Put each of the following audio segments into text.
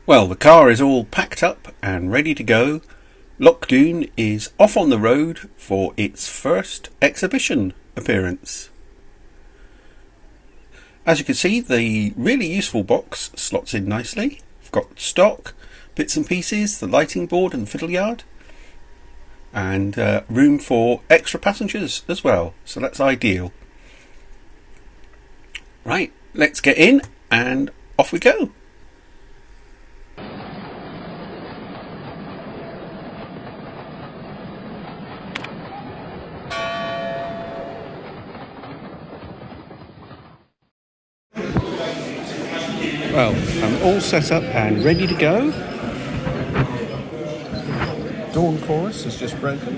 Well, the car is all packed up and ready to go. Loch Doune is off on the road for its first exhibition appearance. As you can see, the really useful box slots in nicely. We've got stock, bits and pieces, the lighting board and fiddle yard, and room for extra passengers as well, so that's ideal. Right, let's get in and off we go. Well, I'm all set up and ready to go. Dawn chorus has just broken.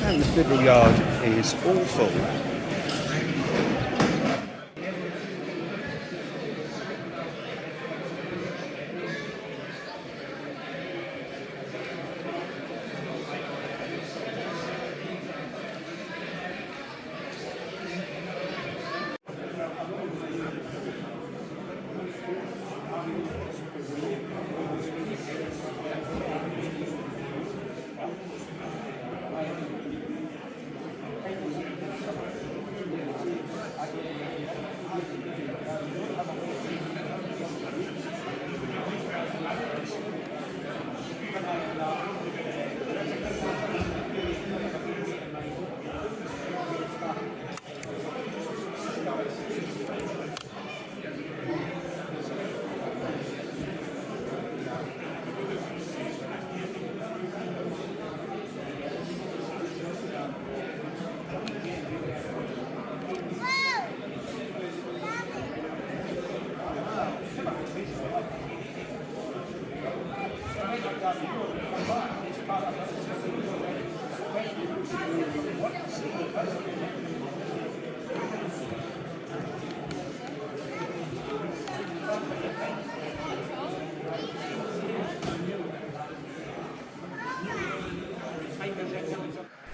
And the fiddle yard is all full.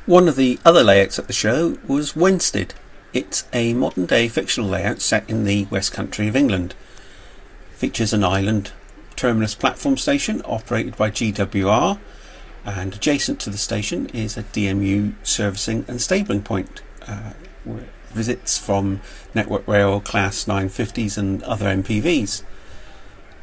One of the other layouts at the show was Winstead. It's a modern day fictional layout set in the West Country of England. Features an island terminus platform station operated by GWR, and adjacent to the station is a DMU servicing and stabling point. Visits from Network Rail Class 950s and other MPVs.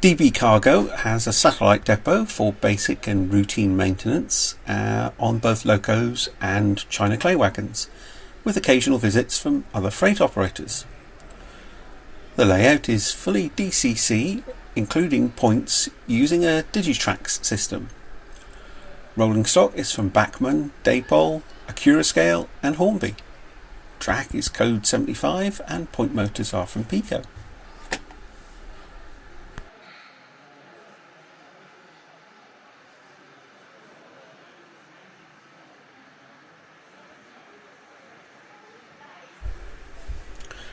DB Cargo has a satellite depot for basic and routine maintenance on both locos and China clay wagons, with occasional visits from other freight operators. The layout is fully DCC, including points using a Digitrax system. Rolling stock is from Bachmann, Daypol, Accurascale and Hornby. Track is code 75 and point motors are from Pico.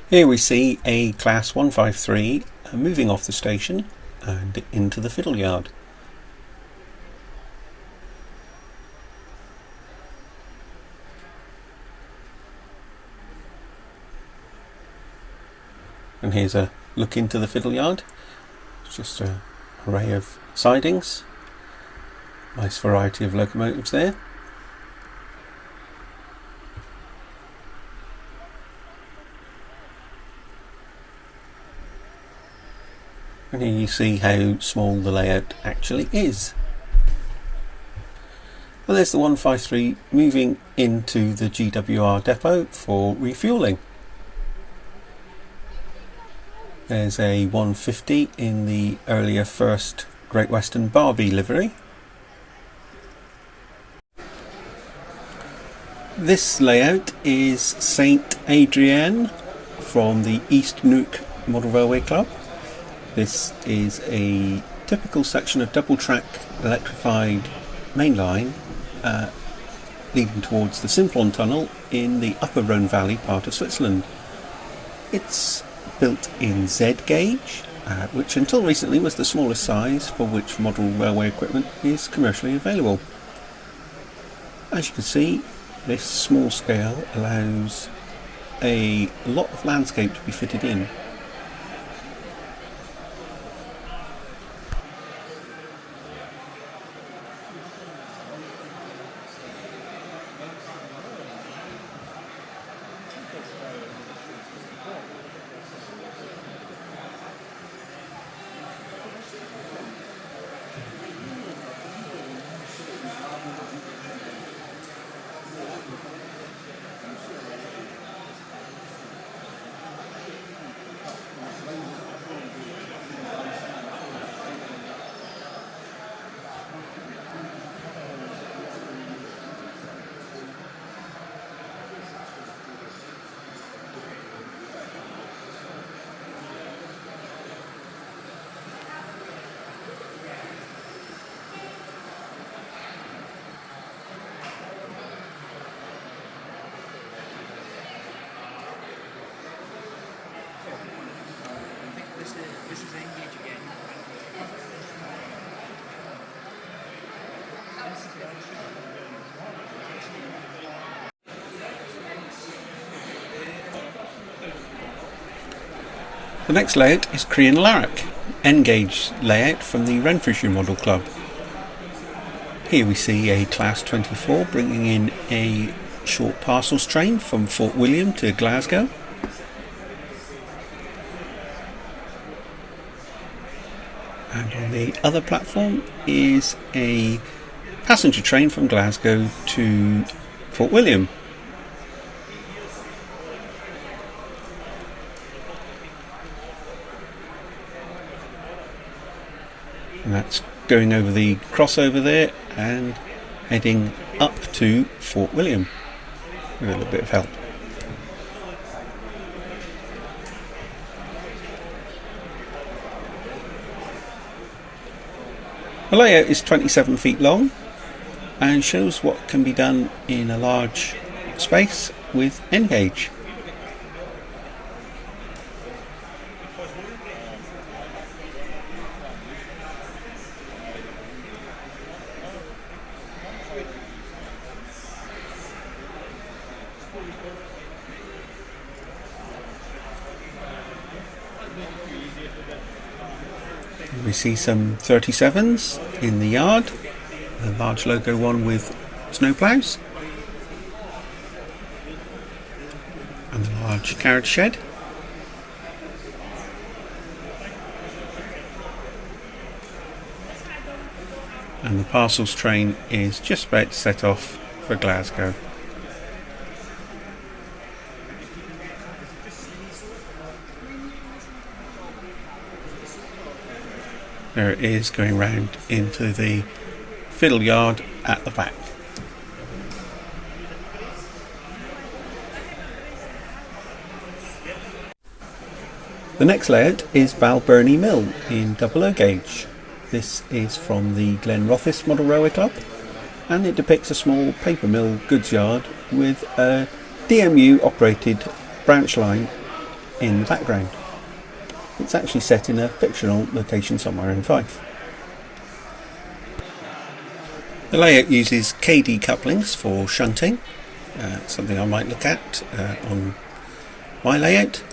Here we see a Class 153 moving off the station and into the fiddle yard. And here's a look into the fiddle yard. It's just an array of sidings. Nice variety of locomotives there. And here you see how small the layout actually is. Well, there's the 153 moving into the GWR depot for refuelling. There's a 150 in the earlier first Great Western Barbie livery. This layout is St Adrienne from the East Newark Model Railway Club. This is a typical section of double-track electrified main line leading towards the Simplon Tunnel in the Upper Rhone Valley part of Switzerland. It's built in Z gauge, which until recently was the smallest size for which model railway equipment is commercially available. As you can see, this small scale allows a lot of landscape to be fitted in, The next layout is Korean Lark N gauge layout from the Renfrewshire Model Club. Here we see a Class 24 bringing in a short parcels train from Fort William to Glasgow. And on the other platform is a passenger train from Glasgow to Fort William. And that's going over the crossover there and heading up to Fort William with a little bit of help. The layout is 27 feet long and shows what can be done in a large space with N gauge. We see some 37s in the yard, a large logo one with snowplows, and a large carriage shed. And the parcels train is just about to set off for Glasgow. There it is, going round into the fiddle yard at the back. The next layout is Val Bernie Mill in 00 gauge. This is from the Glenrothes Model Railway Club, and it depicts a small paper mill goods yard with a DMU operated branch line in the background. It's actually set in a fictional location somewhere in Fife. The layout uses KD couplings for shunting, something I might look at on my layout.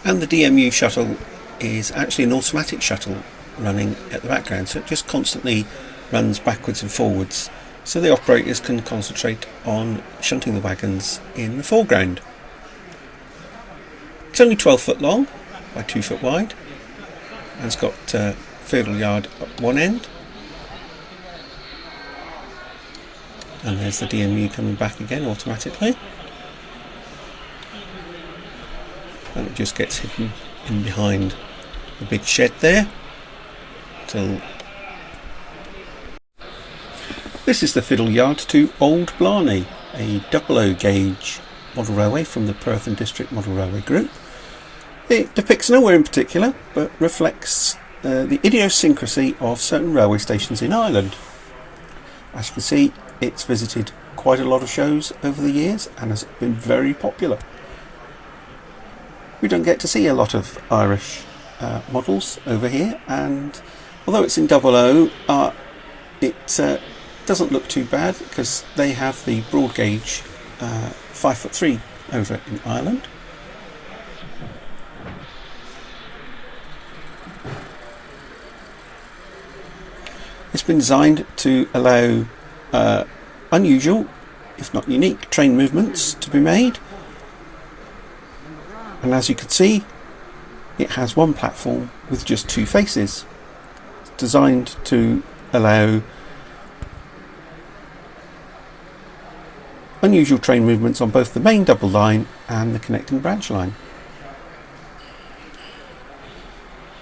And the DMU shuttle is actually an automatic shuttle running at the background, so it just constantly runs backwards and forwards, so the operators can concentrate on shunting the wagons in the foreground. It's only 12 foot long by 2 foot wide, and it's got fiddle yard at one end, and there's the DMU coming back again automatically, and it just gets hidden in behind the big shed there. This is the fiddle yard to Old Blarney, a 00 gauge model railway from the Perth and District Model Railway Group. It depicts nowhere in particular, but reflects the idiosyncrasy of certain railway stations in Ireland. As you can see, it's visited quite a lot of shows over the years and has been very popular. We don't get to see a lot of Irish models over here, and although it's in 00, it doesn't look too bad because they have the broad gauge 5'3" over in Ireland. It's been designed to allow unusual, if not unique, train movements to be made, and as you can see, it has one platform with just two faces. It's designed to allow unusual train movements on both the main double line and the connecting branch line.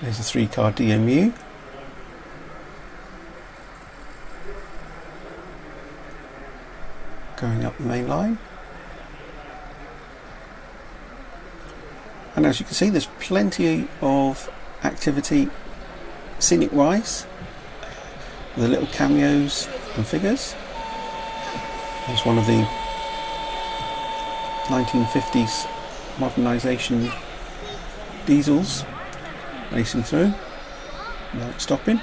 There's a 3-car DMU. Going up the main line. And as you can see, there's plenty of activity scenic wise, with the little cameos and figures. There's one of the 1950s modernisation diesels racing through without stopping.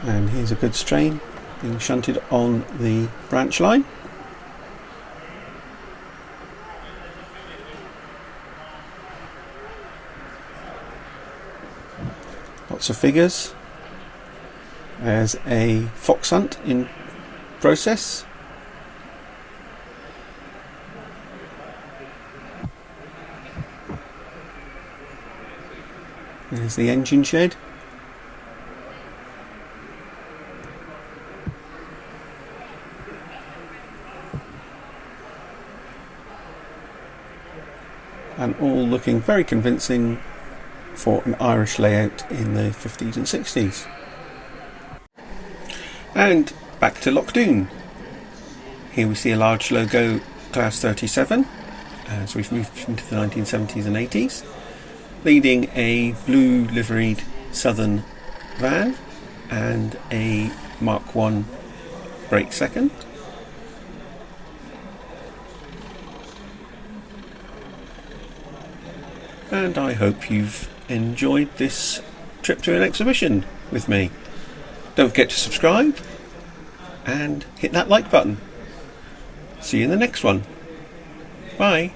And here's a goods train being shunted on the branch line. Lots of figures. There's a fox hunt in process. There's the engine shed. And all looking very convincing for an Irish layout in the 50s and 60s. And back to Loch Doune. Here we see a large logo, Class 37, as we've moved into the 1970s and 80s, leading a blue liveried Southern van and a Mark 1 brake second. And I hope you've enjoyed this trip to an exhibition with me. Don't forget to subscribe and hit that like button. See you in the next one. Bye.